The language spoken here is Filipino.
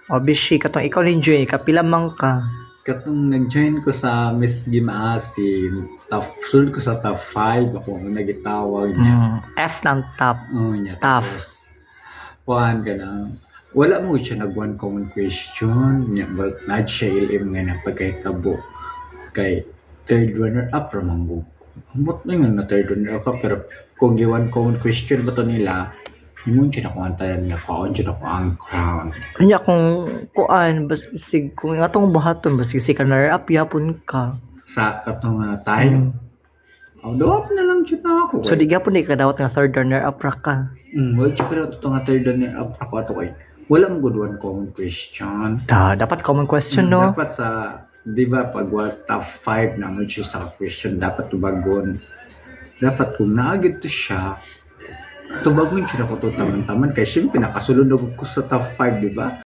O bishi katong ikaw ni kapila man ka. Katong nag-join ko sa Miss Gimaasim, sulod ko sa top 5 ako ang nagitawag niya. F ng top. Niya. Tough. Kuhaan ka na. Wala mo siya nag-one common question. Niya, but not siya ilim nga na pagkahitabo. Kay third runner-up ramang buko. Ambot na nga na third runner-up pero kung one common question ba to nila, hindi siya nakuhantayan na kaon siya naku ang crown. Kanya kung kuan basig kung atong buhaton basig si runner up yapon ka. Sa katong time. Dawa na lang siya na ako. So di gyapon di ka dawat nga third runner up ra ka. Wala siya pero ito nga third runner-up ako ato kay. Wala mong good one common question. Dapat common question no. Dapat sa, di ba, pag top 5 naman siya sa question, dapat tubagon. Dapat kung naagit to siya, tubagon siya na ko to taman-taman. Kaya siyempre, nakasulod ako sa top 5, di ba?